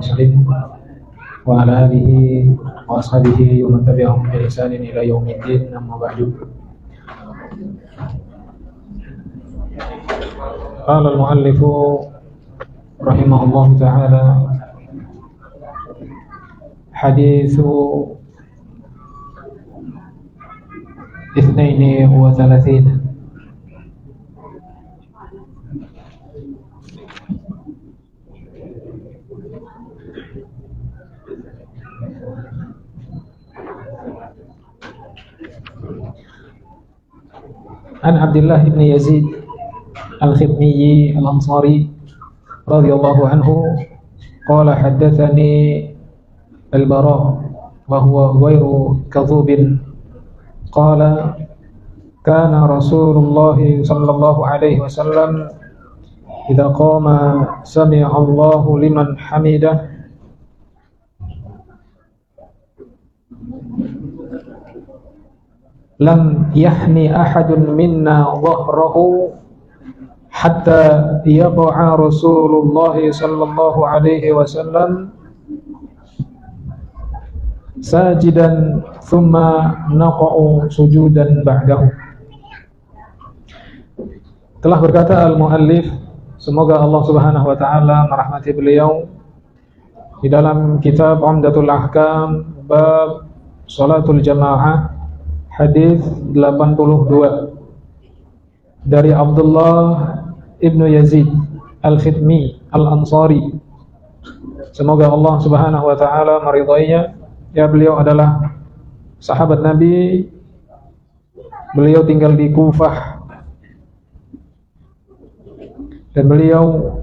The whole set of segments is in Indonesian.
المرسلين وعلى آله وأصحابه ومن تبعهم بإحسان إلى يوم الدين. أما بعد. قال المؤلف رحمه الله تعالى: حديث 32. An Abdullah bin Yazid al-Khitmi al-Ansari radhiyallahu anhu qala haddatsani al-Bara wa huwa ghairu kadhubin qala kana Rasulullah sallallahu alaihi wasallam idza qama sami'a Allahu liman hamidah lam yahni ahadun minna dhahrahu hatta yaqa'a Rasulullah sallallahu alaihi wasallam sajidan thumma naqa'u sujudan ba'dahu. Telah berkata al-muallif, semoga Allah Subhanahu wa taala merahmati beliau, di dalam kitab Umdatul Ahkam bab Salatul Jamaah hadis 82 dari Abdullah ibnu Yazid al-Khitmi al-Ansari. Semoga Allah Subhanahu wa taala meridainya. Ya, beliau adalah sahabat Nabi. Beliau tinggal di Kufah dan beliau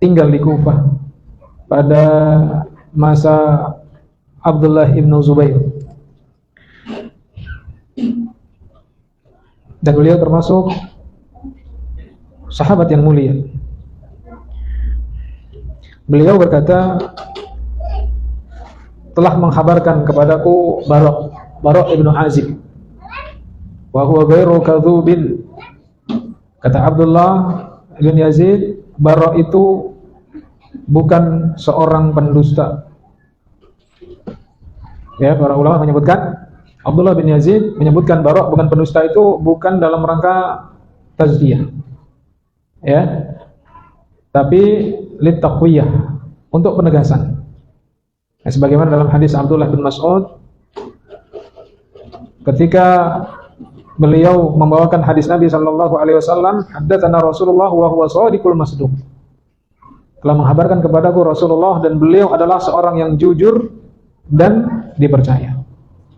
tinggal di Kufah pada masa Abdullah ibnu Zubair. Dan beliau termasuk sahabat yang mulia. Beliau berkata, telah mengkhabarkan kepadaku Bara ibnu Azib, wa huwa ghairu kadzubin. Kata Abdullah bin Yazid, Bara itu bukan seorang pendusta. Ya, para ulama menyebutkan Abdullah bin Yazid menyebutkan Bara bukan pendusta itu bukan dalam rangka tazkiyah, ya, tapi litaqwiyah, untuk penegasan. Ya, sebagaimana dalam hadis Abdullah bin Mas'ud ketika beliau membawakan hadis Nabi sallallahu alaihi wasallam, haddatsana Rasulullah wa huwa shadiqul masduq. Telah menghabarkan kepadaku Rasulullah dan beliau adalah seorang yang jujur dan dipercaya.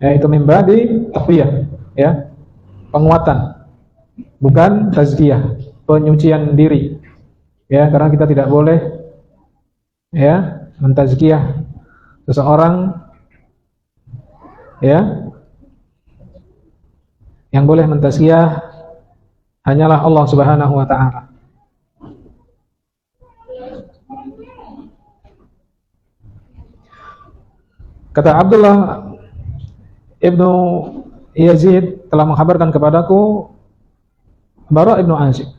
Ya, itu mimba di taqwiyah, ya, penguatan, bukan tazkiyah, penyucian diri. Ya, karena kita tidak boleh, ya, mentazkiyah seseorang. Ya, yang boleh mentazkiyah hanyalah Allah Subhanahu wa taala. Kata Abdullah ibnu Yazid telah mengkhabarkan kepadaku Bara ibnu Azib.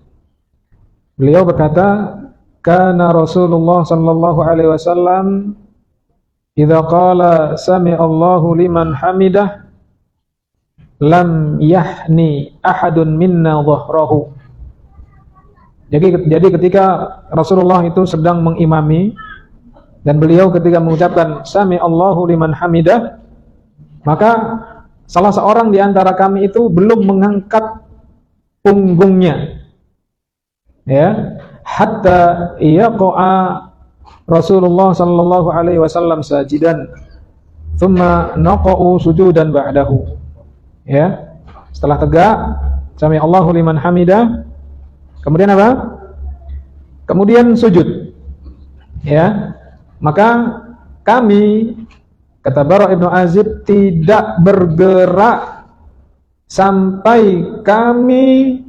Beliau berkata, kana Rasulullah sallallahu alaihi wasallam idza qala sami'allahu liman hamidah lam yahni ahadun minna dhahrahu. Jadi ketika Rasulullah itu sedang mengimami dan beliau ketika mengucapkan sami'allahu liman hamidah, maka salah seorang di antara kami itu belum mengangkat punggungnya, ya, hatta yaqa'a Rasulullah sallallahu alaihi wasallam sajidan thumma naqa'u sujudan ba'dahu. Ya, setelah tegak sami'allahu liman hamidah, kemudian apa? Kemudian sujud. Ya, maka kami, kata Bara ibnu Azib, tidak bergerak sampai kami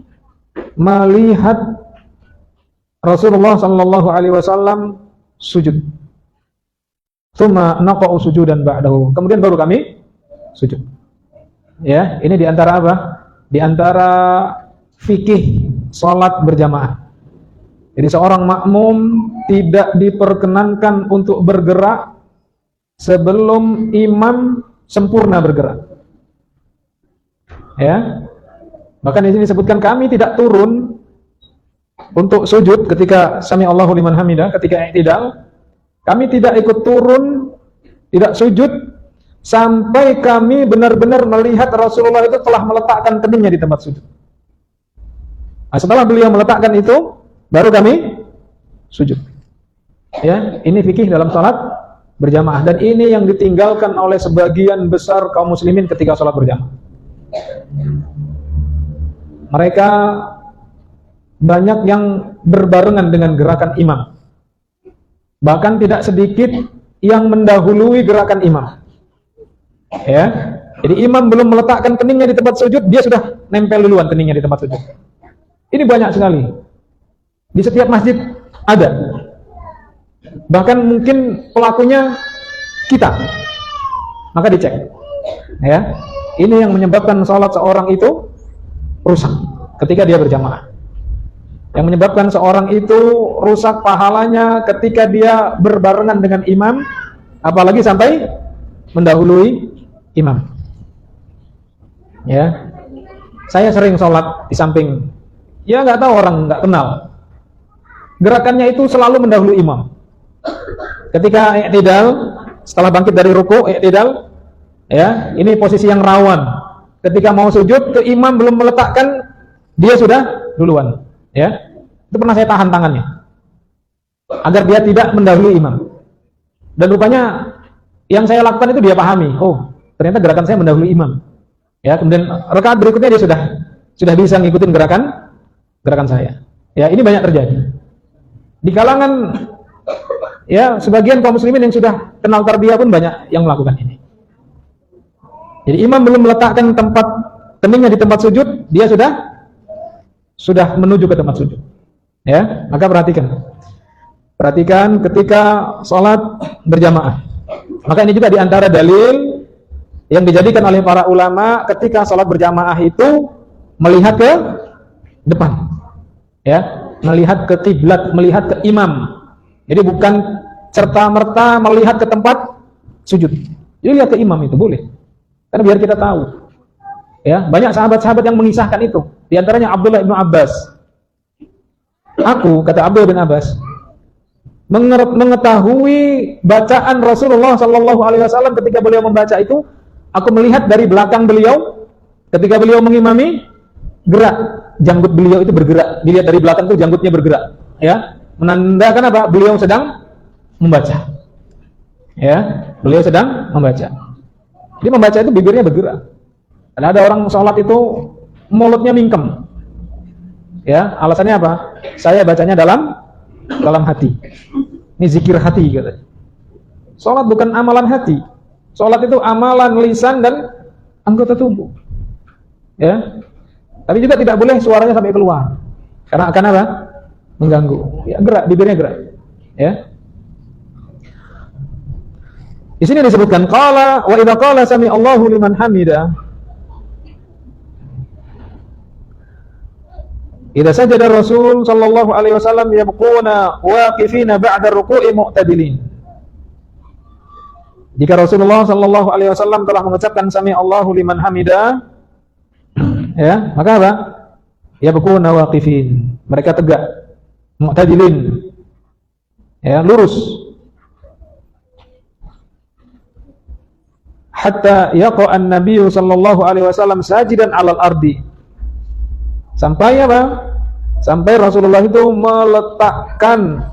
melihat Rasulullah sallallahu alaihi wasallam sujud. Tsumma naqa'u sujudan ba'dahu. Kemudian baru kami sujud. Ya, ini di antara apa? Di antara fikih salat berjamaah. Jadi seorang makmum tidak diperkenankan untuk bergerak sebelum imam sempurna bergerak. Ya. Bahkan di sini disebutkan kami tidak turun untuk sujud ketika sami Allahu liman hamidah, ketika i'tidal. Kami tidak ikut turun, tidak sujud sampai kami benar-benar melihat Rasulullah itu telah meletakkan keningnya di tempat sujud. Nah, setelah beliau meletakkan itu, baru kami sujud. Ya, ini fikih dalam salat berjamaah, dan ini yang ditinggalkan oleh sebagian besar kaum muslimin ketika salat berjamaah. Mereka banyak yang berbarengan dengan gerakan imam. Bahkan tidak sedikit yang mendahului gerakan imam. Ya. Jadi imam belum meletakkan keningnya di tempat sujud, dia sudah nempel duluan keningnya di tempat sujud. Ini banyak sekali. Di setiap masjid ada. Bahkan mungkin pelakunya kita. Maka dicek. Ya. Ini yang menyebabkan salat seorang itu rusak ketika dia berjamaah. Yang menyebabkan seorang itu rusak pahalanya ketika dia berbarengan dengan imam, apalagi sampai mendahului imam. Ya, saya sering sholat di samping, ya nggak tahu, orang nggak kenal, gerakannya itu selalu mendahului imam. Ketika i'tidal, setelah bangkit dari ruku, i'tidal, ya, ini posisi yang rawan. Ketika mau sujud, ke imam belum meletakkan, dia sudah duluan. Ya, itu pernah saya tahan tangannya agar dia tidak mendahului imam. Dan rupanya yang saya lakukan itu dia pahami. Oh, ternyata gerakan saya mendahului imam. Ya, kemudian rakaat berikutnya dia sudah bisa ngikutin gerakan saya. Ya, ini banyak terjadi di kalangan ya sebagian kaum muslimin yang sudah kenal tarbiyah pun banyak yang melakukan ini. Jadi imam belum meletakkan tempat keningnya di tempat sujud, dia sudah menuju ke tempat sujud. Ya, maka perhatikan ketika sholat berjamaah. Maka ini juga diantara dalil yang dijadikan oleh para ulama ketika sholat berjamaah itu melihat ke depan, ya, melihat ke kiblat, melihat ke imam. Jadi bukan serta merta melihat ke tempat sujud. Jadi lihat ke imam itu boleh, karena biar kita tahu. Ya, banyak sahabat-sahabat yang mengisahkan itu. Di antaranya Abdullah bin Abbas. Aku, kata Abdullah bin Abbas, mengetahui bacaan Rasulullah Sallallahu Alaihi Wasallam ketika beliau membaca itu, aku melihat dari belakang beliau ketika beliau mengimami, gerak janggut beliau itu bergerak. Dilihat dari belakang itu janggutnya bergerak, ya, menandakan apa? Beliau sedang membaca. Ya, beliau sedang membaca. Jadi membaca itu bibirnya bergerak. Ada orang sholat itu mulutnya mingkem. Ya, alasannya apa? Saya bacanya dalam hati. Ini zikir hati katanya. Sholat bukan amalan hati. Sholat itu amalan lisan dan anggota tubuh. Ya. Tapi juga tidak boleh suaranya sampai keluar. Karena akan apa? Mengganggu. Ya, gerak, bibirnya gerak. Ya. Di sini disebutkan qala wa idza qala sami Allahu liman hamida. Idza sajada Rasul sallallahu alaihi wasallam yabquna waqifina ba'da ruku'i mu'tadilin. Jika Rasulullah sallallahu alaihi wasallam telah mengucapkan sami Allahu liman hamida, ya, maka apa? Yabquna waqifin. Mereka tegak, mu'tadilin. Ya, lurus. Hatta yaqa an-nabiy sallallahu alaihi wasallam sajidan 'alal ardi. Sampai apa? Sampai Rasulullah itu meletakkan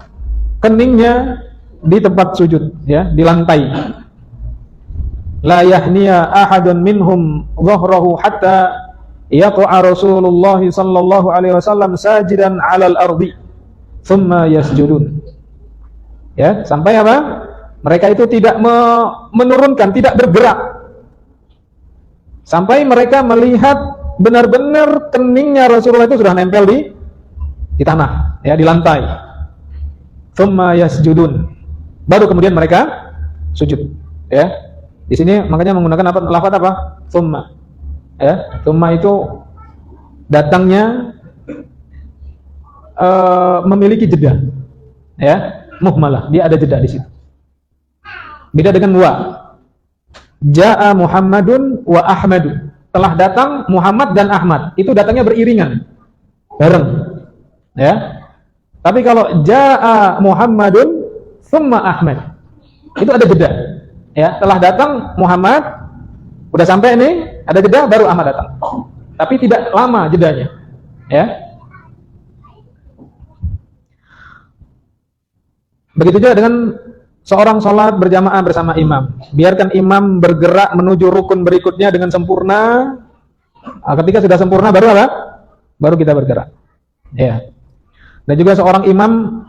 keningnya di tempat sujud, ya, di lantai. La yahniya ahadun minhum dhahrahu hatta yaqa Rasulullah sallallahu alaihi wasallam sajidan 'alal ardi thumma yasjudun. Ya, sampai apa? Mereka itu tidak menurunkan, tidak bergerak. Sampai mereka melihat benar-benar keningnya Rasulullah itu sudah nempel di tanah, ya, di lantai. Tsumma yasjudun. Baru kemudian mereka sujud, ya. Di sini makanya menggunakan apa? Lafaz apa? Tsumma. Ya, tsumma itu datangnya memiliki jeda. Ya, muhmalah, dia ada jeda di situ. Beda dengan wa. Jaa Muhammadun wa Ahmadu. Telah datang Muhammad dan Ahmad. Itu datangnya beriringan. Bareng. Ya. Tapi kalau jaa Muhammadun tsumma Ahmad. Itu ada jeda. Ya, telah datang Muhammad, udah sampai nih, ada jeda baru Ahmad datang. Tapi tidak lama jedanya. Ya. Begitu juga dengan seorang sholat berjamaah bersama imam. Biarkan imam bergerak menuju rukun berikutnya dengan sempurna. Ketika sudah sempurna baru apa? Baru kita bergerak. Ya. Dan juga seorang imam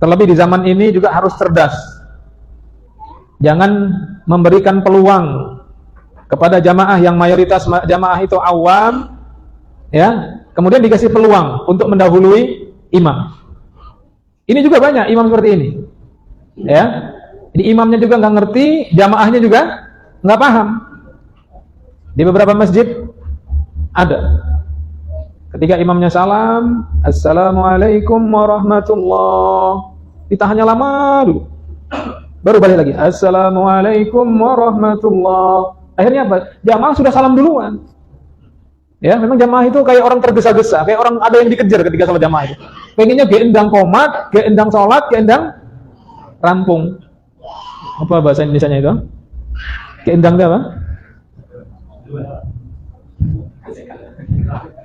terlebih di zaman ini juga harus cerdas. Jangan memberikan peluang kepada jamaah yang mayoritas jamaah itu awam, ya. Kemudian dikasih peluang untuk mendahului imam. Ini juga banyak imam seperti ini. Ya. Jadi imamnya juga nggak ngerti, jamaahnya juga nggak paham. Di beberapa masjid ada. Ketika imamnya salam, Assalamualaikum warahmatullah. Ditahannya lama dulu. Baru balik lagi, Assalamualaikum warahmatullah. Akhirnya apa? Jamaah sudah salam duluan. Ya, memang jamaah itu kayak orang tergesa-gesa, kayak orang ada yang dikejar ketika sholat jamaah itu. Pengennya geendang komat, geendang sholat, geendang rampung. Apa bahasa Indonesianya itu? Geendang itu apa?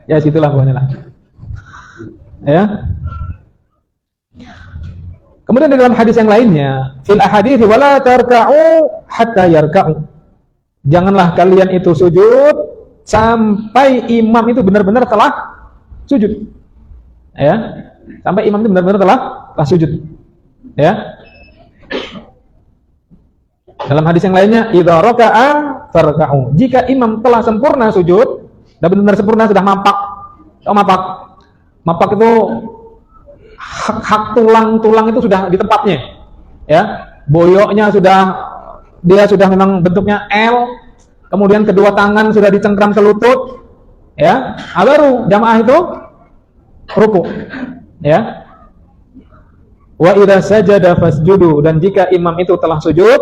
Ya, situlah pokoknya lah. Ya. Kemudian di dalam hadis yang lainnya, fil ahadits wala tarka'u hatta yarka'u. Janganlah kalian itu sujud sampai imam itu benar-benar telah sujud. Ya. Sampai imam itu benar-benar telah sujud. Ya. Dalam hadis yang lainnya, idza raka'a farka'u. Jika imam telah sempurna sujud, sudah benar-benar sempurna, sudah mapak. Oh, mapak. Mapak itu hak tulang itu sudah di tempatnya. Ya. Boyoknya dia sudah memang bentuknya L. Kemudian kedua tangan sudah dicengkram ke lutut. Ya. Baru jamaah itu ruku. Ya. Wa idza sajada fasjudu, dan jika imam itu telah sujud,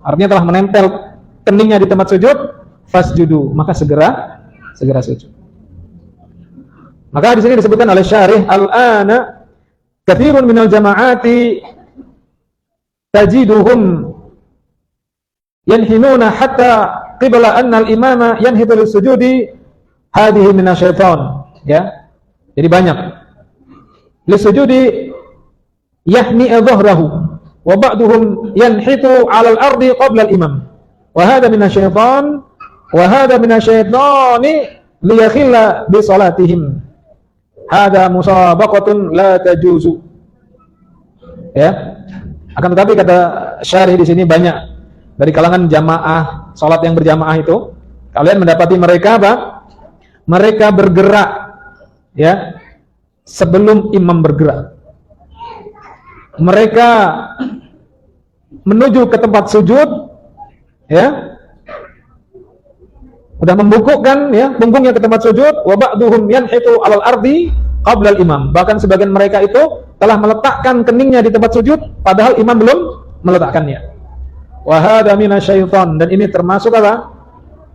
artinya telah menempel keningnya di tempat sujud, fasjudu, maka segera sujud. Maka di sini disebutkan oleh syarih, al-ana katsirun minal jama'ati tajiduhum yanhinuna hatta qibla anna al-imama yanhitu lis-sujudi hadhihi minasyaitan. Ya. Jadi banyak lis-sujudi yahni dhahrahu wa ba'duhum yanhitu 'ala al-ardi qabla al-imam. Wa hadha minasyaitan wa hadha minasyaitani liyakhilla bi salatihim. Hadha musabaqatun la tajuzu. Ya. Akan tetapi kata syarih di sini banyak dari kalangan jamaah salat yang berjamaah itu, kalian mendapati mereka apa? Mereka bergerak ya sebelum imam bergerak. Mereka menuju ke tempat sujud ya. Sudah membungkukkan ya punggungnya ke tempat sujud, wa ba'duhum yanhitu 'alal ardi qabla al-imam. Bahkan sebagian mereka itu telah meletakkan keningnya di tempat sujud padahal imam belum meletakkannya. Wa hadza minasyaiton, dan ini termasuk apa?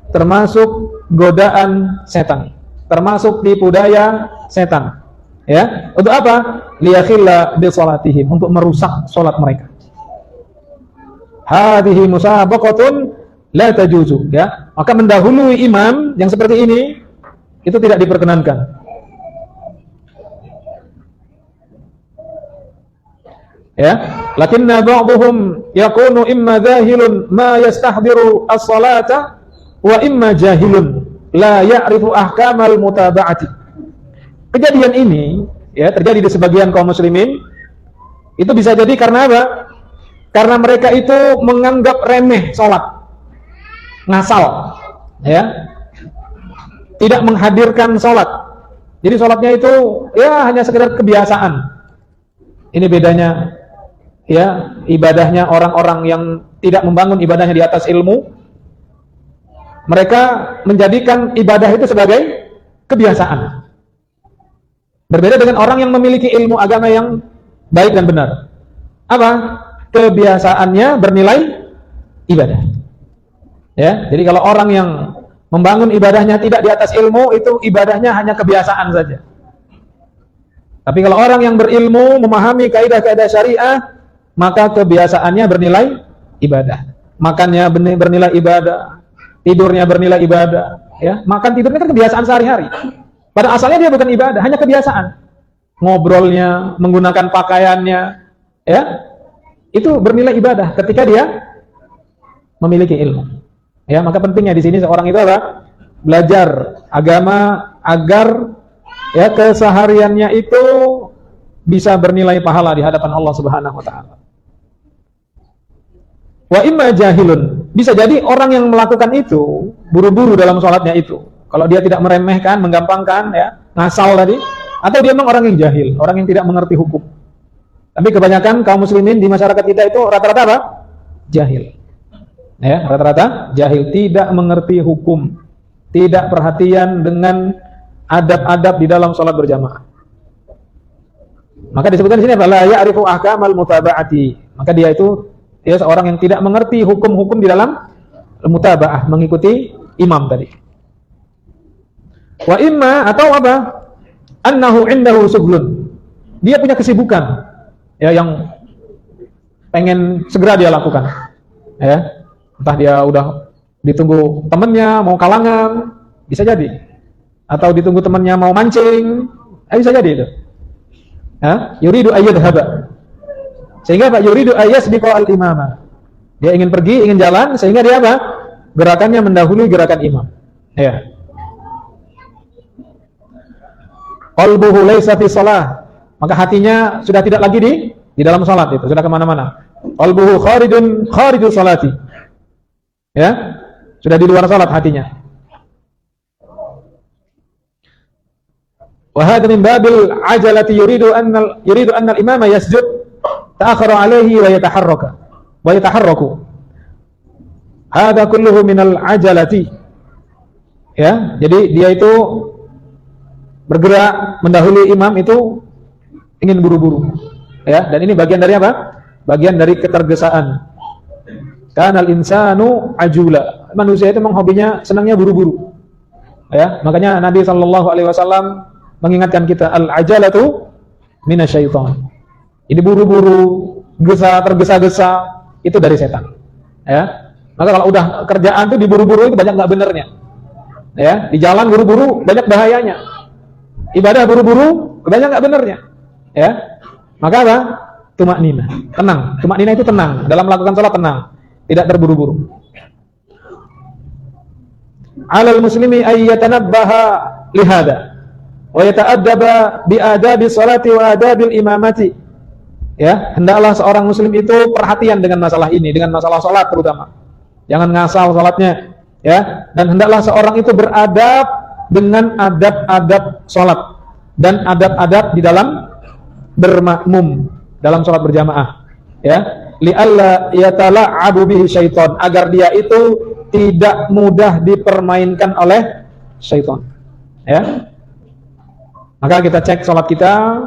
Termasuk godaan setan. Termasuk tipu daya setan. Ya, untuk apa? Liyakhilla bi salatihim, untuk merusak salat mereka. Hadhihi musabaqatun la tajuzu, ya. Maka mendahului imam yang seperti ini itu tidak diperkenankan. Ya, lakinna ba'dhum yakunu imma jahilun ma yastahdiru as-salata wa imma jahilun la ya'rifu ahkamal mutaba'ati. Kejadian ini ya terjadi di sebagian kaum muslimin. Itu bisa jadi karena apa? Karena mereka itu menganggap remeh salat. Ngasal, ya, tidak menghadirkan sholat. Jadi sholatnya itu ya hanya sekedar kebiasaan. Ini bedanya ya ibadahnya orang-orang yang tidak membangun ibadahnya di atas ilmu. Mereka menjadikan ibadah itu sebagai kebiasaan. Berbeda dengan orang yang memiliki ilmu agama yang baik dan benar. Apa? Kebiasaannya bernilai ibadah. Ya, jadi kalau orang yang membangun ibadahnya tidak di atas ilmu, itu ibadahnya hanya kebiasaan saja. Tapi kalau orang yang berilmu, memahami kaidah-kaidah syariah, maka kebiasaannya bernilai ibadah. Makannya bernilai ibadah, tidurnya bernilai ibadah. Ya, makan tidurnya kan kebiasaan sehari-hari. Pada asalnya dia bukan ibadah, hanya kebiasaan. Ngobrolnya, menggunakan pakaiannya, ya, itu bernilai ibadah ketika dia memiliki ilmu. Ya, maka pentingnya di sini seorang itu apa? Belajar agama agar ya kesehariannya itu bisa bernilai pahala di hadapan Allah Subhanahu wa taala. Wa imma jahilun, bisa jadi orang yang melakukan itu buru-buru dalam sholatnya itu. Kalau dia tidak meremehkan, menggampangkan, ya, ngasal tadi, atau dia memang orang yang jahil, orang yang tidak mengerti hukum. Tapi kebanyakan kaum muslimin di masyarakat kita itu rata-rata apa? Jahil. Ya, rata-rata jahil, tidak mengerti hukum, tidak perhatian dengan adab-adab di dalam sholat berjamaah. Maka disebutkan di sini la ya'rifu ahkamal mutaba'ati. Maka dia itu seorang yang tidak mengerti hukum-hukum di dalam mutaba'ah, mengikuti imam tadi. Wa imma, atau apa? Annahu indahu suglun. Dia punya kesibukan ya yang pengen segera dia lakukan. Ya. Entah dia udah ditunggu temannya mau kalangan, bisa jadi. Atau ditunggu temannya mau mancing, bisa jadi itu. Ya, yuridu ayyadhhaba. Sehingga Pak yuridu ayyasbiqa al-imama. Dia ingin pergi, ingin jalan, sehingga dia apa? Gerakannya mendahului gerakan imam. Ya. Qalbuhu laysa fi shalah, maka hatinya sudah tidak lagi di dalam salat, itu sudah kemana-mana. Qalbuhu kharijus salati, ya, sudah di luar salat hatinya. Wa hadha min babil ajalati yuridu anna al-imama yasjud ta'akhkhara alayhi wa yataharraku. Hadha kulluhu min al-ajalati. Ya, jadi dia itu bergerak mendahului imam itu ingin buru-buru, ya, dan ini bagian dari apa? Bagian dari ketergesaan. Kanal insanu ajula. Manusia itu memang hobinya, senangnya buru-buru. Ya, makanya Nabi SAW mengingatkan kita, al-ajalatu minasyaiton. Ini buru-buru, tergesa-gesa, itu dari setan. Ya, maka kalau udah kerjaan tuh diburu-buru itu banyak nggak benernya. Ya, di jalan buru-buru banyak bahayanya. Ibadah buru-buru, banyak nggak benernya, ya. Maka apa? Tumaknina, tenang. Tumaknina itu tenang dalam melakukan sholat, tenang, tidak terburu-buru. Alal muslimi ayyatanabbaha lihada wa yata'addaba bi adabi sholati wa adabil imamati. Ya, hendaklah seorang muslim itu perhatian dengan masalah ini, dengan masalah sholat terutama. Jangan ngasal sholatnya, ya. Dan hendaklah seorang itu beradab dengan adab-adab sholat dan adab-adab di dalam bermakmum dalam sholat berjamaah, ya, li'alla yatala'abu bihi syaiton, agar dia itu tidak mudah dipermainkan oleh syaiton, ya. Maka kita cek sholat kita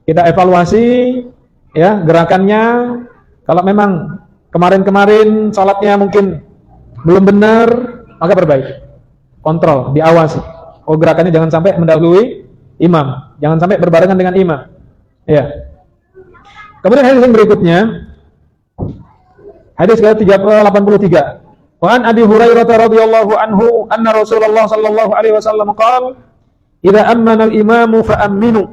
evaluasi, ya, gerakannya. Kalau memang kemarin-kemarin sholatnya mungkin belum benar, maka perbaiki, kontrol, diawasi. Oh, gerakannya jangan sampai mendahului imam, jangan sampai berbarengan dengan imam. Ya. Kemudian hadis yang berikutnya, hadis ke-83. Wa an Abi Hurairah radhiyallahu anhu anna Rasulullah sallallahu alaihi wasallam qala, "Idza ammana al-imamu fa amminu,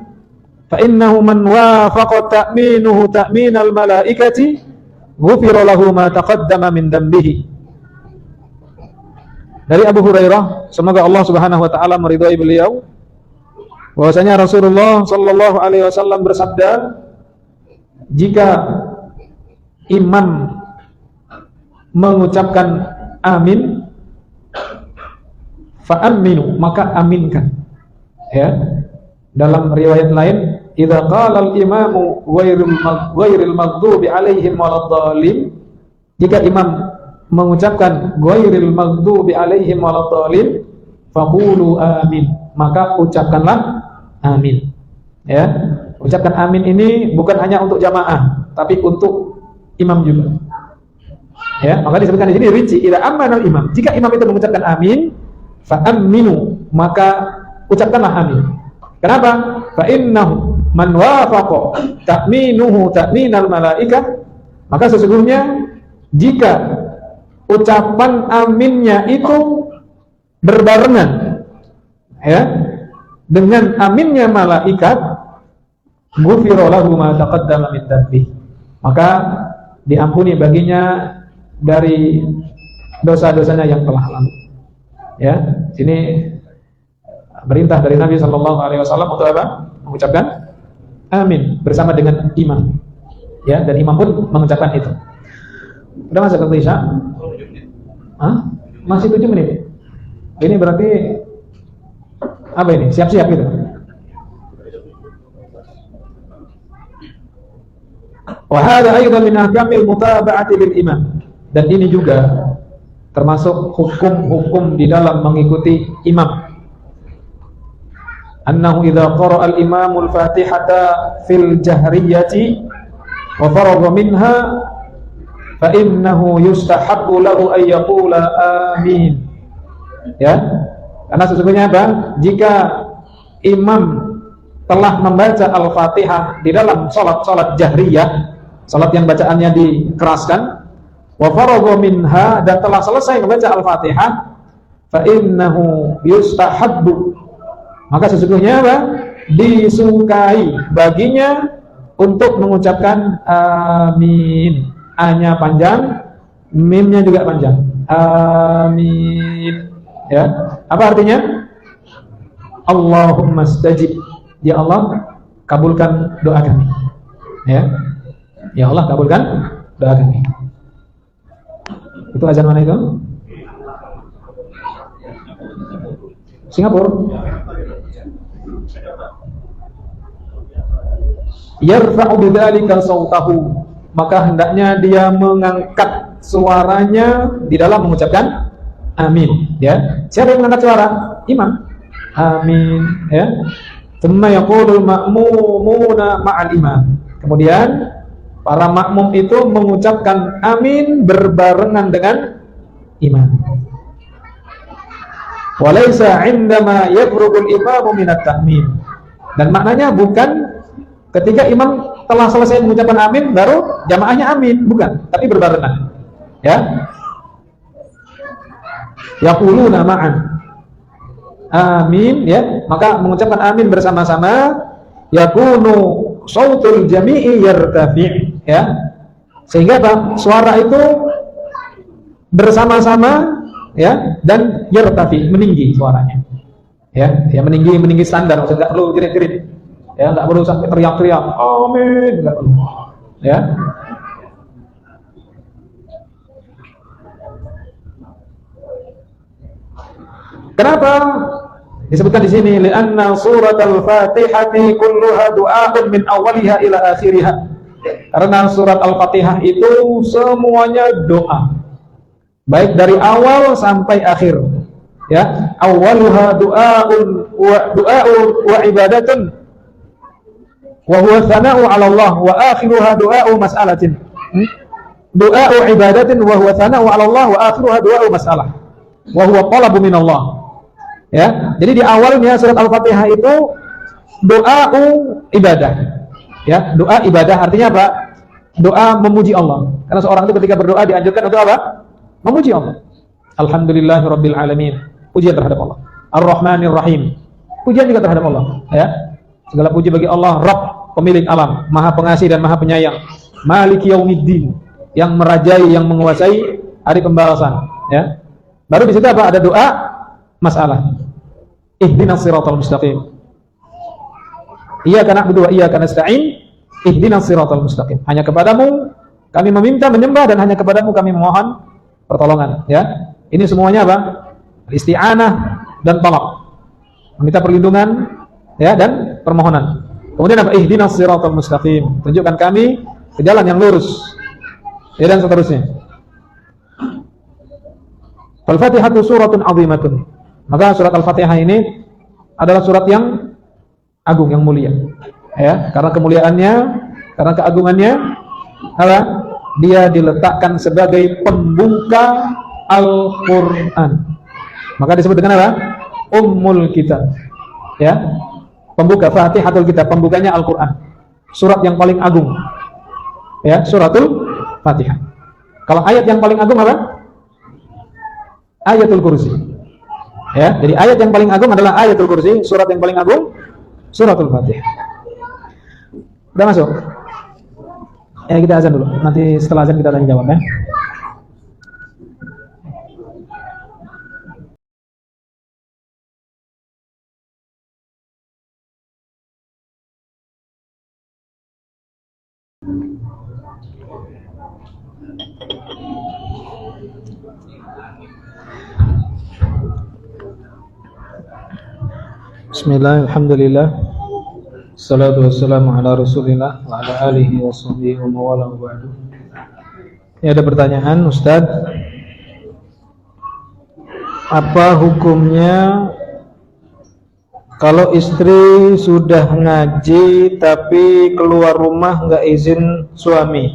fa innahu man wafaqa ta'minuhu ta'minal malaikati, ghufira lahu ma taqaddama min dambihi." Dari Abu Hurairah, semoga Allah Subhanahu wa taala meridhai beliau, bahwasanya Rasulullah sallallahu alaihi wasallam bersabda, jika imam mengucapkan amin, fa aminu, maka aminkan. Ya. Dalam riwayat lain, idza qala al-imamu ghairil maghdubi alaihim waladdallin, jika imam mengucapkan ghairil maghdubi alaihim waladdallin, faqulu amin, maka ucapkanlah amin. Ya, ucapkan amin ini bukan hanya untuk jamaah, tapi untuk imam juga. Ya, maka disebutkan di sini rinci, idza amana al-imam. Jika imam itu mengucapkan amin, fa aminu, maka ucapkanlah amin. Kenapa? Fa innahu man wafaqa ta'minuhu ta'minal malaikah, maka sesungguhnya jika ucapan aminnya itu berbarengan ya dengan aminnya malaikat, ghufira lahu ma taqaddama min dzambi, maka diampuni baginya dari dosa-dosanya yang telah lalu. Ya, sini perintah dari Nabi sallallahu alaihi wasallam untuk apa? Mengucapkan amin bersama dengan imam. Ya, dan imam pun mengucapkan itu. Udah masuk ke Isya? Hah? Masih 7 menit. Ini berarti apa ini? Siap-siap gitu. Wa hadha aidan min ahkamil mutaba'ati lil imam. Dan ini juga termasuk hukum-hukum di dalam mengikuti imam. Annahu idza qara'a al-imamu al-Fatihata fil jahriyati wa faragha minha fa innahu yustahabbu lahu ay yaqula amin. Ya. Karena sesungguhnya apa? Jika imam telah membaca Al-Fatihah di dalam salat jahriyah, salat yang bacaannya dikeraskan, wa faragha minha, dan telah selesai membaca Al-Fatihah, fa innahu yustahabbu, maka sesungguhnya apa? Disukai baginya untuk mengucapkan amin. A-nya panjang, mim-nya juga panjang. Amin. Ya. Apa artinya? Allahumma stajib. Ya Allah, kabulkan doa kami. Ya. Ya Allah, kabulkan doa kami. Itu azan mana itu? Singapura. Yarfa'u bidzalika sautahu, maka hendaknya dia mengangkat suaranya di dalam mengucapkan amin. Ya. Siapa yang mengangkat suara? Imam. Amin. Ya. Tsumma yaqulul ma'mumuna ma'al imam. Kemudian para makmum itu mengucapkan amin berbarengan dengan imam. Walaysa 'indama yafrugul imamu minat ta'min. Dan maknanya bukan ketika imam telah selesai mengucapkan amin baru jamaahnya amin, bukan, tapi berbarengan. Ya. Yaquluna ma'an. Amin, ya. Maka mengucapkan amin bersama-sama, yakunu sautul jami'i yartafi', ya. Sehingga apa? Suara itu bersama-sama, ya, dan yartafi, meninggi suaranya. Ya, ya meninggi standar, maksudnya enggak perlu jerit-jerit. Ya, enggak perlu sampai teriak-teriak. Amin, enggak perlu. Ya. Kenapa disebutkan di sini? Li'anna surat al-Fatihati kulluha du'a'un min awwaliha ila akhiriha. Karena surat Al-Fatihah itu semuanya doa, baik dari awal sampai akhir. Ya, awwaluha du'a'un wa ibadatun wa huwa thana'u 'ala Allah, wa akhiruha du'a'u mas'alatin. Du'a'u ibadatin wa huwa thana'u 'ala Allah, wa akhiruha du'a'u mas'alah wa huwa talabu min Allah. Ya, jadi di awalnya surat Al-Fatihah itu doa ibadah. Ya, doa ibadah artinya apa? Doa memuji Allah. Karena seorang itu ketika berdoa dianjurkan untuk apa? Memuji Allah. Alhamdulillahirabbil alamin. Pujian terhadap Allah. Ar-Rahmanir Rahim. Pujian juga terhadap Allah, ya. Segala puji bagi Allah, Rabb, pemilik alam, Maha Pengasih dan Maha Penyayang. Maliki yaumiddin, yang merajai, yang menguasai hari pembalasan, ya. Baru di situ apa? Ada doa masalah. Ihdinas siratal mustaqim. Iyyaka na'budu wa iyyaka nasta'in. Ihdinas siratal mustaqim. Hanya kepadamu kami meminta, menyembah, dan hanya kepadamu kami memohon pertolongan, ya. Ini semuanya apa? Isti'anah dan talab. Meminta perlindungan, ya, dan permohonan. Kemudian apa? Ihdinas siratal mustaqim. Tunjukkan kami ke jalan yang lurus. Ya, dan seterusnya. Al-Fatihatu suratun 'azimatun. Maka surat Al-Fatihah ini adalah surat yang agung, yang mulia. Ya, karena kemuliaannya, karena keagungannya, apa? Dia diletakkan sebagai pembuka Al-Quran. Maka disebut dengan apa? Ummul Kitab. Ya, pembuka Fatihatul Kitab, pembukanya Al-Quran. Surat yang paling agung. Ya, suratul Fatihah. Kalau ayat yang paling agung apa? Ayatul Kursi. Ya, jadi ayat yang paling agung adalah Ayatul Kursi, surat yang paling agung suratul Fatihah. Udah masuk? Ya, kita azan dulu. Nanti setelah azan kita tanya jawab ya. Bismillah, alhamdulillah, salatu wassalamu ala rasulillah wa ala alihi wa sahbihi wa mawala wa ba'du. Ya, ada pertanyaan, Ustaz. Apa hukumnya kalau istri sudah ngaji tapi keluar rumah nggak izin suami?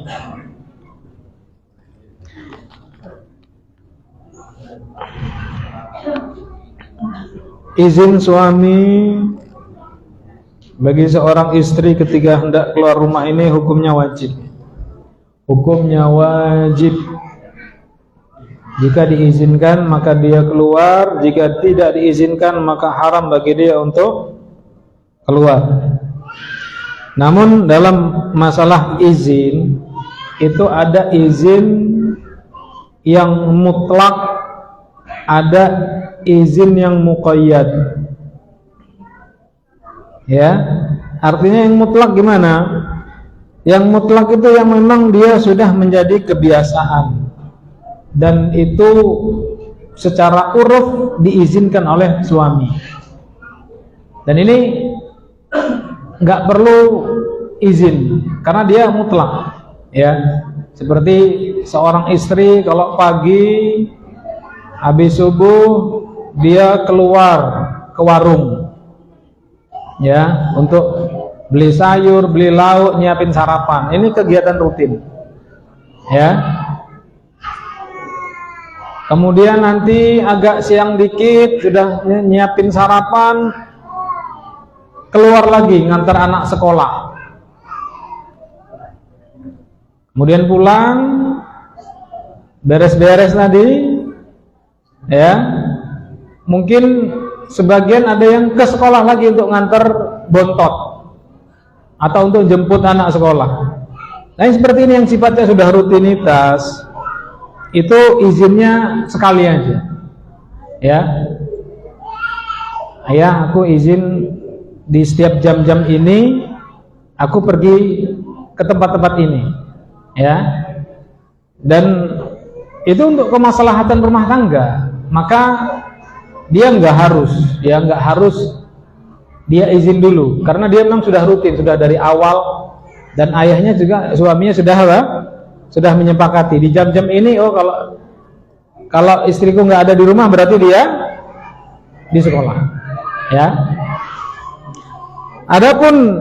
Izin suami bagi seorang istri ketika hendak keluar rumah ini hukumnya wajib. Hukumnya wajib. Jika diizinkan maka dia keluar, jika tidak diizinkan maka haram bagi dia untuk keluar. Namun dalam masalah izin itu ada izin yang mutlak, ada izin yang muqayyad. Ya, artinya yang mutlak gimana? Yang mutlak itu yang memang dia sudah menjadi kebiasaan dan itu secara uruf diizinkan oleh suami. Dan ini nggak perlu izin karena dia mutlak. Ya, seperti seorang istri kalau pagi habis subuh dia keluar ke warung, ya, untuk beli sayur, beli lauk, nyiapin sarapan. Ini kegiatan rutin, ya. Kemudian nanti agak siang dikit sudah nyiapin sarapan, keluar lagi ngantar anak sekolah. Kemudian pulang, beres-beres tadi, ya. Mungkin sebagian ada yang ke sekolah lagi untuk ngantar bontot atau untuk jemput anak sekolah. Nah, seperti ini yang sifatnya sudah rutinitas, itu izinnya sekali aja. Ya, ayah, aku izin di setiap jam-jam ini aku pergi ke tempat-tempat ini, ya. Dan itu untuk kemaslahatan rumah tangga, maka dia nggak harus dia izin dulu, karena dia memang sudah rutin, sudah dari awal, dan ayahnya juga, suaminya sudah apa? Sudah menyepakati di jam-jam ini. Oh, kalau istriku nggak ada di rumah berarti dia di sekolah, ya. Adapun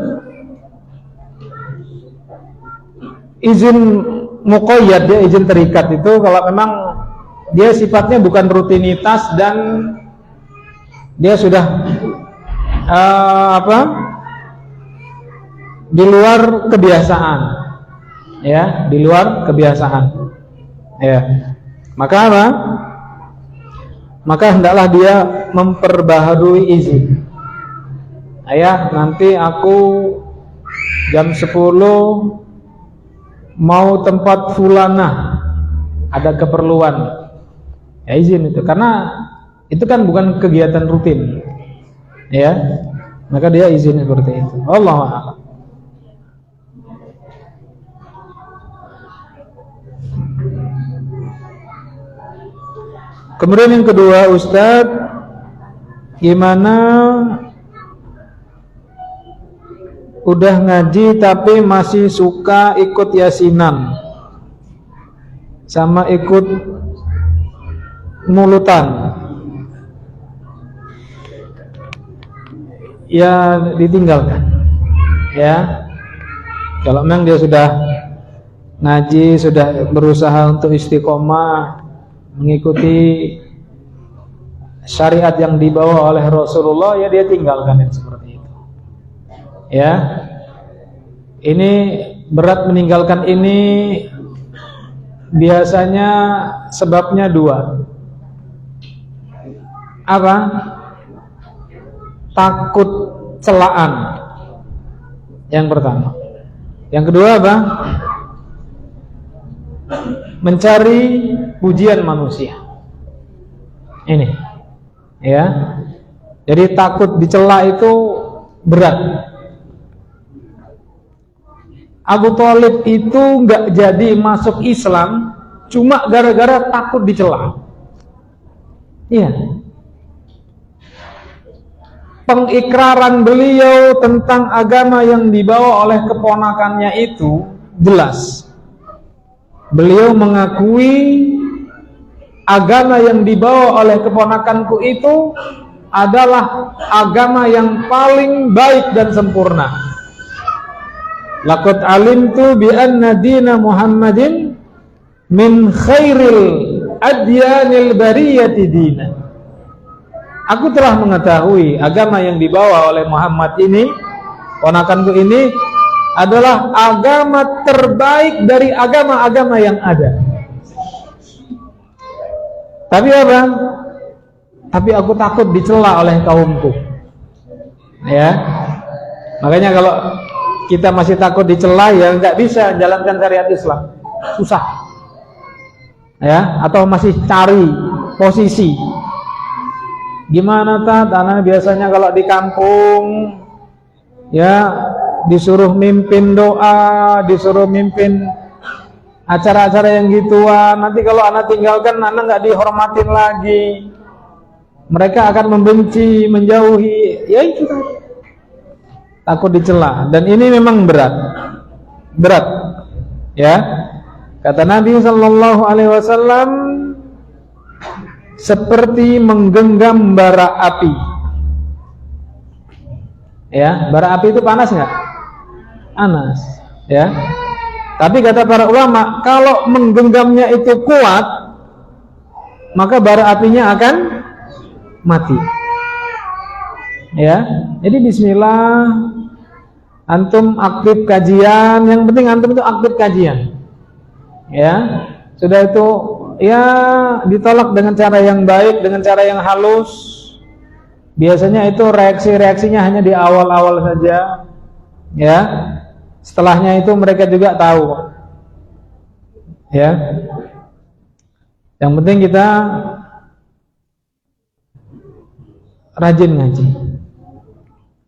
izin muqayyad, dia izin terikat, itu kalau memang dia sifatnya bukan rutinitas dan dia sudah di luar kebiasaan, ya, di luar kebiasaan, ya. Maka apa? Maka hendaklah dia memperbaharui izin. Ayah, nanti aku jam 10 mau tempat fulanah, ada keperluan, ya izin itu, karena itu kan bukan kegiatan rutin, ya. Maka dia izin seperti itu. Wallahu a'lam. Kemudian yang kedua, Ustadz, gimana udah ngaji tapi masih suka ikut yasinan sama ikut mulutan? Ya, ditinggalkan. Ya, kalau memang dia sudah ngaji, sudah berusaha untuk istiqomah mengikuti syariat yang dibawa oleh Rasulullah, ya dia tinggalkan yang seperti itu. Ya, ini berat meninggalkan ini biasanya sebabnya dua. Apa? Takut celaan. Yang pertama. Yang kedua apa? Mencari pujian manusia. Ini. Ya. Jadi takut dicela itu berat. Abu Thalib itu nggak jadi masuk Islam cuma gara-gara takut dicela. Iya. Pengikraran beliau tentang agama yang dibawa oleh keponakannya itu jelas. Beliau mengakui agama yang dibawa oleh keponakanku itu adalah agama yang paling baik dan sempurna. Laqad alimtu bi anna dina Muhammadin min khairil adyanil bariyati dina. Aku telah mengetahui agama yang dibawa oleh Muhammad ini, ponakanku ini, adalah agama terbaik dari agama-agama yang ada. Tapi apa? Tapi aku takut dicela oleh kaumku. Ya, makanya kalau kita masih takut dicela, ya nggak bisa jalankan syariat Islam, susah. Ya, atau masih cari posisi. Gimana anak biasanya kalau di kampung ya disuruh mimpin doa, disuruh mimpin acara-acara yang gituan. Nanti kalau anak tinggalkan, anak nggak dihormatin lagi. Mereka akan membenci, menjauhi. Ya itu tadi. Takut dicela. Dan ini memang berat. Berat. Ya. Kata Nabi sallallahu alaihi wasallam, seperti menggenggam bara api. Ya, bara api itu panas nggak? Panas. Ya. Tapi kata para ulama, kalau menggenggamnya itu kuat, maka bara apinya akan mati. Ya. Jadi bismillah, antum aktif kajian, yang penting antum itu aktif kajian. Ya. Sudah itu ya ditolak dengan cara yang baik, dengan cara yang halus. Biasanya itu reaksi-reaksinya hanya di awal-awal saja. Ya. Setelahnya itu mereka juga tahu. Ya. Yang penting kita rajin ngaji.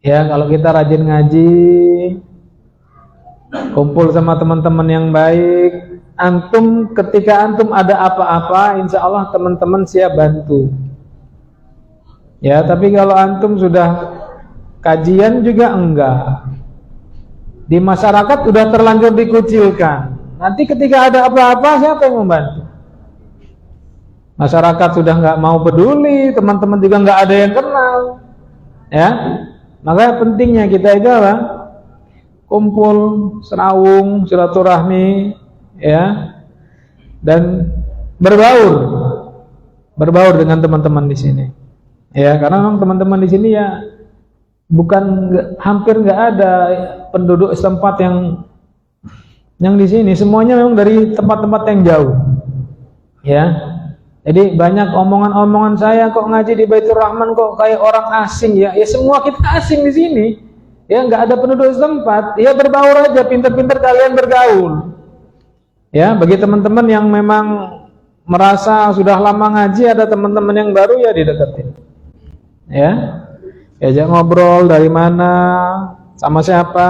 Ya, kalau kita rajin ngaji, kumpul sama teman-teman yang baik, antum ketika antum ada apa-apa, insya Allah teman-teman siap bantu. Ya, tapi kalau antum sudah kajian juga enggak, di masyarakat sudah terlanjur dikucilkan. Nanti ketika ada apa-apa, siapa yang membantu? Masyarakat sudah enggak mau peduli, teman-teman juga enggak ada yang kenal. Ya, makanya pentingnya kita itu apa? Kumpul, serawung, silaturahmi, ya, dan berbaur dengan teman-teman di sini. Ya, karena memang teman-teman di sini ya hampir nggak ada penduduk setempat yang di sini. Semuanya memang dari tempat-tempat yang jauh. Ya, jadi banyak omongan-omongan saya kok ngaji di Baitur Rahman kok kayak orang asing ya. Ya semua kita asing di sini. Ya nggak ada penduduk setempat. Ya berbaur aja, pintar-pintar kalian bergaul. Ya, bagi teman-teman yang memang merasa sudah lama ngaji, ada teman-teman yang baru ya dideketin. Ya, diajak ngobrol dari mana, sama siapa,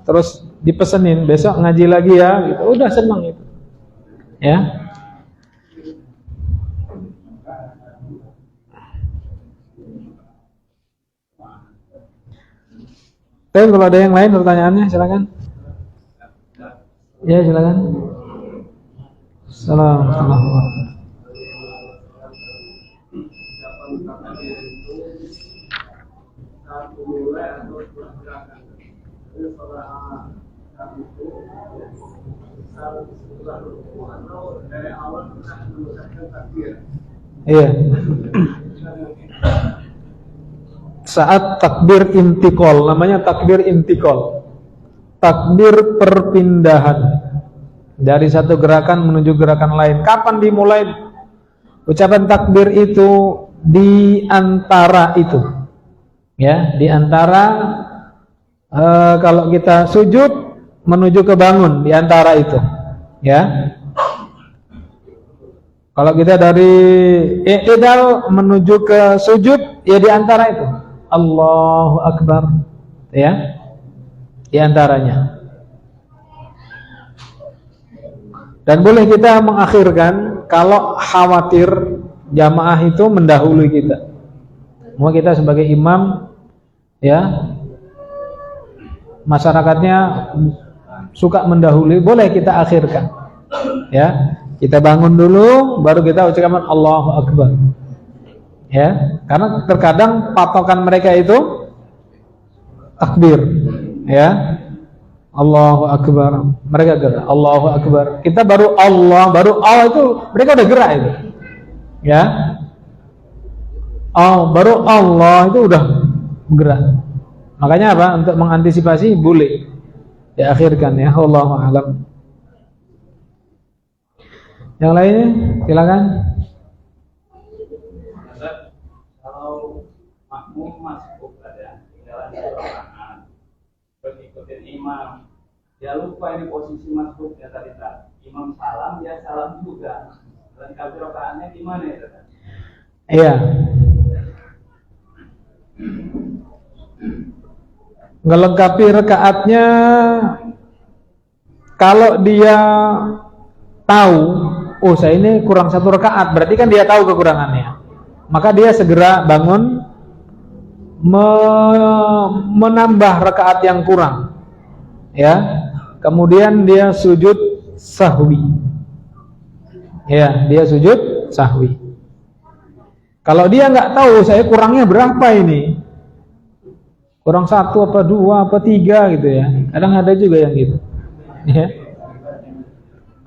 terus dipesenin besok ngaji lagi ya, gitu. Udah senang itu. Ya. Tapi kalau ada yang lain pertanyaannya silakan. Ya, silakan. Assalamualaikum. Iya. Saat takbir intikal, namanya takbir intikal. Takbir perpindahan dari satu gerakan menuju gerakan lain. Kapan dimulai ucapan takbir itu? Di antara itu, ya, di antara kalau kita sujud menuju ke bangun, di antara itu, ya. Kalau kita dari i'tidal menuju ke sujud, ya di antara itu. Allahu Akbar, ya, di antaranya. Dan boleh kita mengakhirkan kalau khawatir jamaah itu mendahului kita. Mau kita sebagai imam, ya, masyarakatnya suka mendahului, boleh kita akhirkan, ya. Kita bangun dulu, baru kita ucapkan Allahu Akbar, ya. Karena terkadang patokan mereka itu takbir, ya. Allahu Akbar, mereka gerak. Allahu Akbar, kita baru Allah itu mereka udah gerak itu, ya. Oh, baru Allah itu udah gerak. Makanya apa? Untuk mengantisipasi boleh diakhirkan, ya. Wallahu a'lam. Yang lainnya silakan. Kalau makmum masuk ada tinggalan kerokangan, berikutin imam, dia lupa ini posisi masuknya tadi. Imam salam, dia salam juga. Dan kerokangannya gimana ya? Iya. Ngelengkapi rakaatnya, kalau dia tahu, oh saya ini kurang satu rakaat, berarti kan dia tahu kekurangannya, maka dia segera bangun menambah rakaat yang kurang, ya. Kemudian dia sujud sahwi, ya, dia sujud sahwi. Kalau dia nggak tahu saya kurangnya berapa ini, kurang satu apa dua apa tiga gitu, ya. Kadang ada juga yang gitu, ya.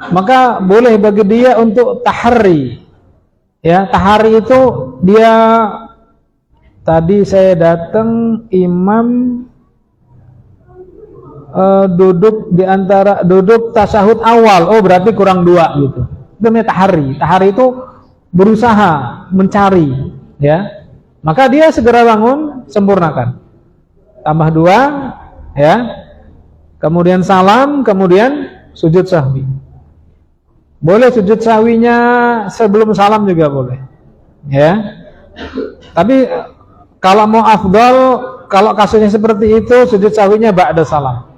Maka boleh bagi dia untuk tahari, ya. Tahari itu dia tadi saya datang imam duduk di antara duduk tasyahud awal, oh berarti kurang dua gitu. Itu namanya tahari. Tahari itu berusaha mencari, ya. Maka dia segera bangun, sempurnakan. Tambah dua, ya. Kemudian salam, kemudian sujud sahwi. Boleh sujud sahwinya sebelum salam juga boleh, ya. Tapi kalau mau afdal, kalau kasusnya seperti itu, sujud sahwinya ba'da salam,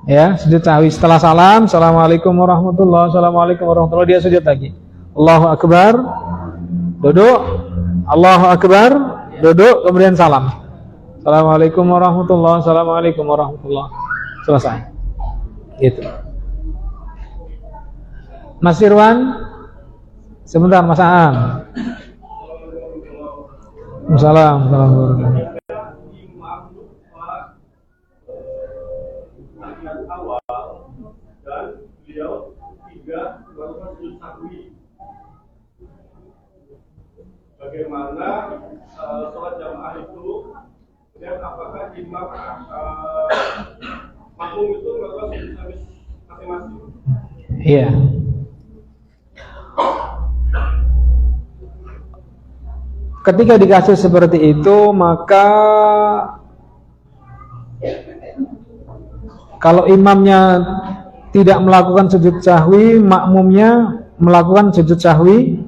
ya. Sujud sahwi setelah salam, assalamualaikum warahmatullahi, assalamualaikum warahmatullahi, dia sujud lagi, Allahu Akbar, duduk, Allahu Akbar, duduk, kemudian salam, assalamualaikum warahmatullahi, assalamualaikum warahmatullahi, selesai, gitu. Mas Irwan, sebentar, Mas Aam. Assalamualaikum. Dan beliau tiga melakukan sujud sahwi. Bagaimana sholat jamaah itu, dan apakah imam makmum itu melakukan sujud sahwi masing-masing? Iya. Ketika di kasus seperti itu, maka kalau imamnya tidak melakukan sujud sahwi, makmumnya melakukan sujud sahwi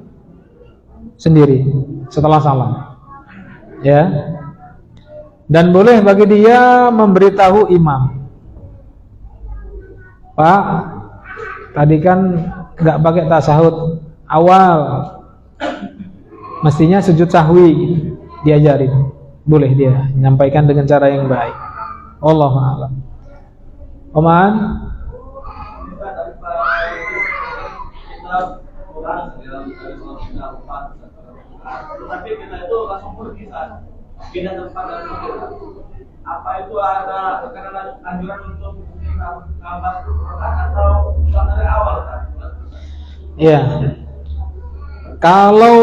sendiri setelah salam, ya. Dan boleh bagi dia memberitahu imam, Pak, tadi kan nggak pakai tasyahud awal, mestinya sujud sahwi, diajarin. Boleh dia menyampaikan dengan cara yang baik. Wallahu a'lam. Oman? Tapi kita itu langsung pergi saat pindah tempat dan apa itu ada karena anjuran untuk nambah atau dari awal kan? Iya. Kalau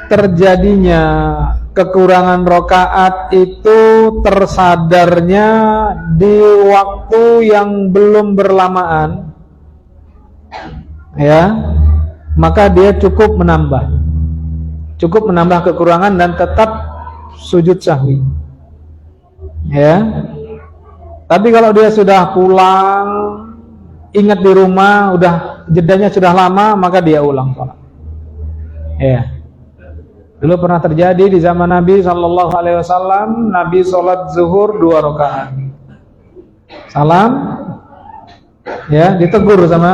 terjadinya kekurangan rokaat itu tersadarnya di waktu yang belum berlamaan, ya, maka dia cukup menambah kekurangan dan tetap sujud sahwi, ya. Tapi kalau dia sudah pulang, ingat di rumah, udah jedanya sudah lama, maka dia ulang sholat. Ya. Dulu pernah terjadi di zaman Nabi Sallallahu Alaihi Wasallam, Nabi sholat zuhur 2 rakaat, salam, ya, ditegur sama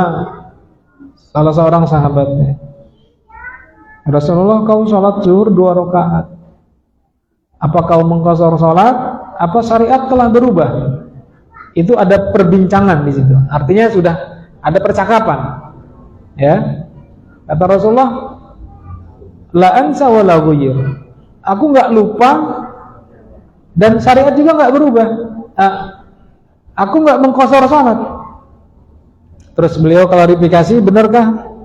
salah seorang sahabatnya. Rasulullah, kau sholat zuhur 2 rakaat. Apa kau mengqashar sholat? Apa syariat telah berubah? Itu ada perbincangan di situ. Artinya sudah ada percakapan. Ya. Kata Rasulullah, la ansa wa la ghuyir. Aku enggak lupa dan syariat juga enggak berubah. Aku enggak mengqashar sholat. Terus beliau klarifikasi, benarkah?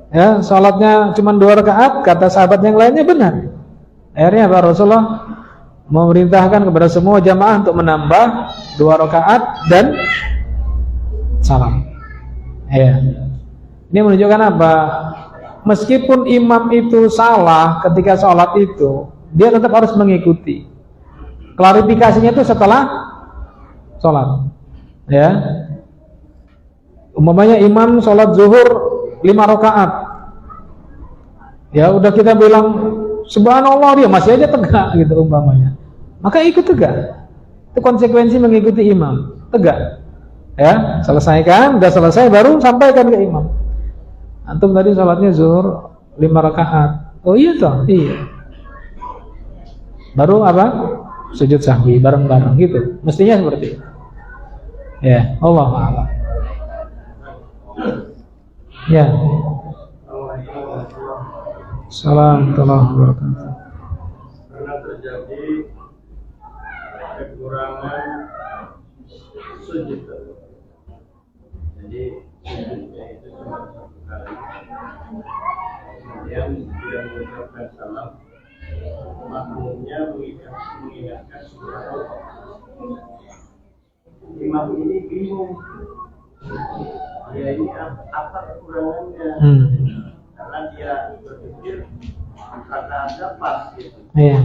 Ya, salatnya cuma 2 rakaat, kata sahabat yang lainnya benar. Akhirnya Pak Rasulullah memerintahkan kepada semua jamaah untuk menambah 2 rakaat dan salam. Ya. Ini menunjukkan apa? Meskipun imam itu salah ketika sholat itu, dia tetap harus mengikuti. Klarifikasinya itu setelah sholat. Ya. Umpamanya imam sholat zuhur 5 rakaat. Ya, udah kita bilang subhanallah, dia masih aja tegak gitu umpamanya. Maka ikut tegak. Itu konsekuensi mengikuti imam, tegak. Ya, selesaikan, udah selesai baru sampaikan ke imam. Antum tadi salatnya zuhur 5 rakaat. Oh iya toh? Iya. Baru apa? Sujud sahwi bareng-bareng gitu. Mestinya seperti itu. Ya, Allah a'lam. Ya. Assalamualaikum warahmatullahi wabarakatuh. Karena terjadi kekurangan sujud, jadi sujudnya itu cuma 1 kali, kemudian tidak mengucapkan salam, makmumnya mengingatkan subhanallah. Imam ini bingung, ya ini apa kekurangannya? Karena dia berpikir kata ada pas gitu. Iya.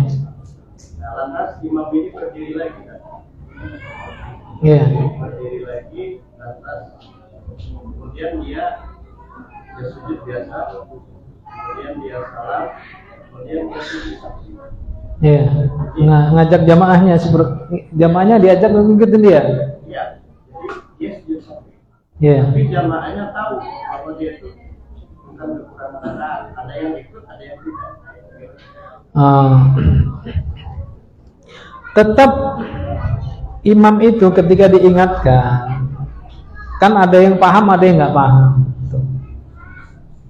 Nah, lantas imam ini berdiri lagi kan? Iya. Berdiri lagi, lantas kemudian dia sujud biasa, kemudian dia salam, kemudian dia sujud sahwi. Iya. Ngajak jamaahnya, jamaahnya diajak ngikutin dia. Iya. Jadi dia sujud sahwi. Iya. Tapi jamaahnya tahu bahwa dia itu bukan kekurangan rakaat, ada yang ikut, ada yang tidak. Tetap imam itu ketika diingatkan, kan ada yang paham, ada yang nggak paham.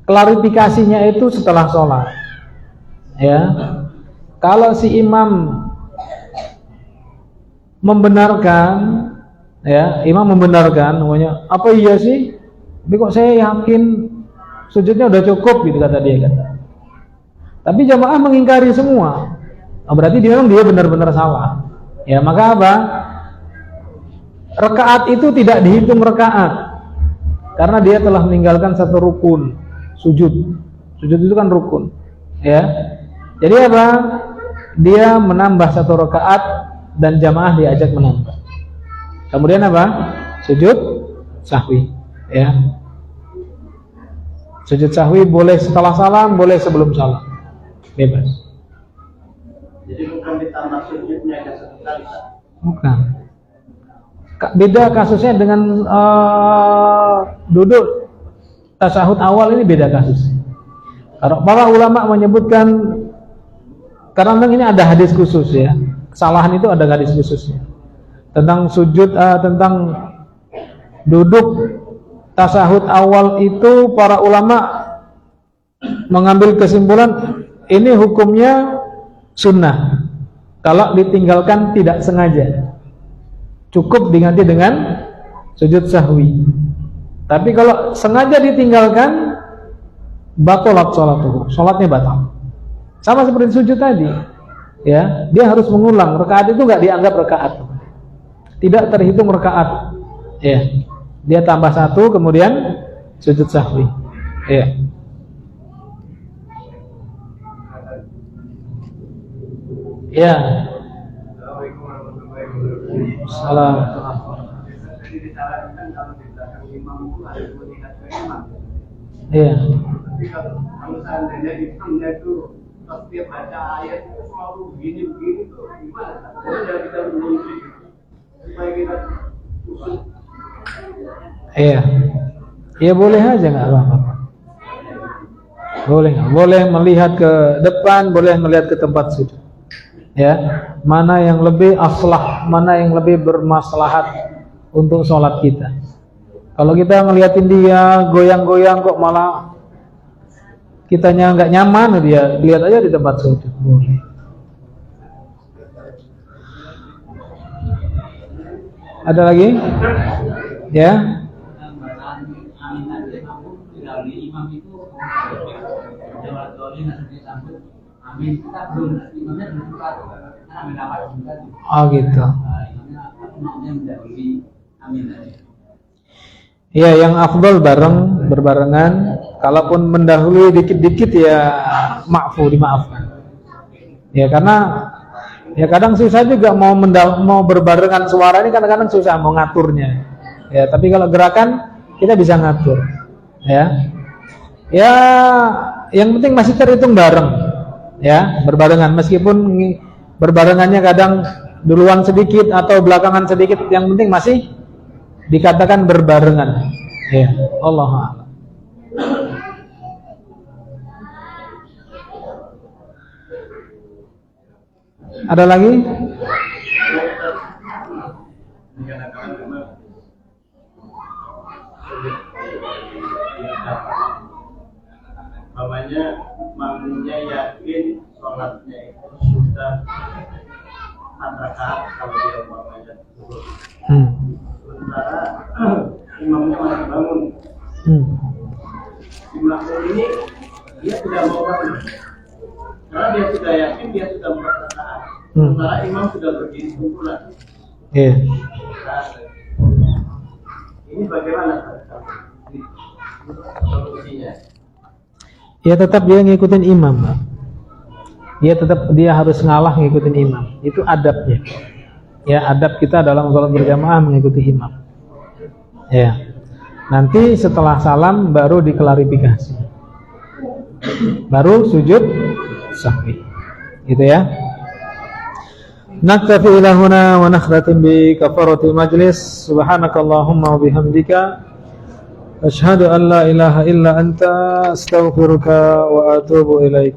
Klarifikasinya itu setelah sholat. Ya, kalau si imam membenarkan, ya, imam membenarkan, namanya apa iya sih? Tapi kok saya yakin sujudnya udah cukup gitu kata dia kata. Tapi jamaah mengingkari semua. Berarti dia memang dia benar-benar salah. Ya, maka apa? Rakaat itu tidak dihitung rakaat. Karena dia telah meninggalkan satu rukun, sujud. Sujud itu kan rukun. Ya. Jadi apa? Dia menambah 1 rakaat dan jamaah diajak menambah. Kemudian apa? Sujud sahwi. Ya. Sujud sahwi boleh setelah salam, boleh sebelum salam, bebas. Jadi bukan ditambah sujudnya ke 1 kali, Pak? Bukan. Beda kasusnya dengan duduk tasyahud awal, ini beda kasus. Kalau para ulama menyebutkan, karena ini ada hadis khusus ya, kesalahan itu ada hadis khususnya tentang sujud, tentang duduk tasyahud awal itu para ulama mengambil kesimpulan ini hukumnya sunnah. kalau ditinggalkan tidak sengaja. Cukup diganti dengan sujud sahwi. Tapi kalau sengaja ditinggalkan, batalat sholatuhu, sholatnya batal. Sama seperti sujud tadi. Ya, dia harus mengulang. Rakaat itu nggak dianggap rakaat. Tidak terhitung rakaat. Ya. Dia tambah satu kemudian sujud sahwi. Ya. Ya. Salam. Jadi disarankan kalau di belakang imam itu harus melihat ke imam. Iya. Tapi kalau seandainya imamnya itu setiap baca ayat itu selalu begini tuh gimana? Jadi kita mengunci supaya kita usul. Iya. Ya boleh aja, nggak apa-apa. Boleh nggak? Boleh melihat ke depan, boleh melihat ke tempat sujud. Ya, mana yang lebih aslah, mana yang lebih bermaslahat untuk sholat kita. Kalau kita ngeliatin dia goyang-goyang kok malah kitanya nggak nyaman, dia lihat aja di tempat sujud. Boleh. Ada lagi? Ya. Oh gitu. Ya, yang afdal berbarengan. Kalaupun mendahului dikit-dikit ya dimaafkan. Ya karena ya kadang susah juga mau berbarengan suara ini, kadang-kadang susah mau ngaturnya. Ya, tapi kalau gerakan kita bisa ngatur. Ya. Ya, yang penting masih terhitung bareng. Ya, berbarengan, meskipun berbarengannya kadang duluan sedikit atau belakangan sedikit, yang penting masih dikatakan berbarengan. Ya, Allah a'lam. Ada lagi? Namanya makmumnya yakin sholatnya itu sudah 4 rakaat kalau dia umpamanya dulu. Sementara imamnya masih bangun. Si makmum ini dia tidak mau bangun karena dia sudah yakin dia sudah 4 rakaat. Sementara imam sudah berdiri kumpulan. Iya. Nah, ini bagaimana solusinya? Ya tetap dia ngikutin imam, Pak. Dia harus ngalah ngikutin imam. Itu adabnya. Ya, adab kita dalam sholat berjamaah mengikuti imam. Ya. Nanti setelah salam baru diklarifikasi. Baru sujud sahwi. Gitu ya. Naktafi ila huna wa nakhtatim bi kafaratil majlis. Subhanakallahumma wa bihamdika asyhadu an la ilaha illa anta astaghfiruka wa atubu ilaik.